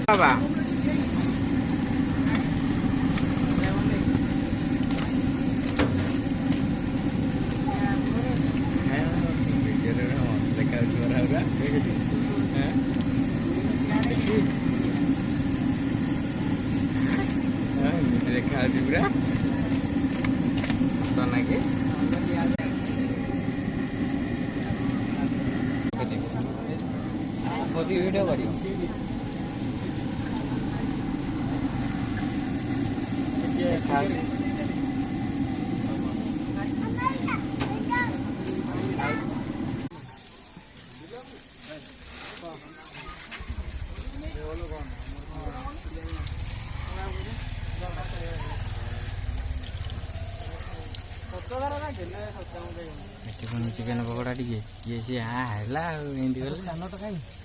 ବାବା देखा पूरा वीडियो कर चिकेन पकोड़ा टे ये सी हाँ है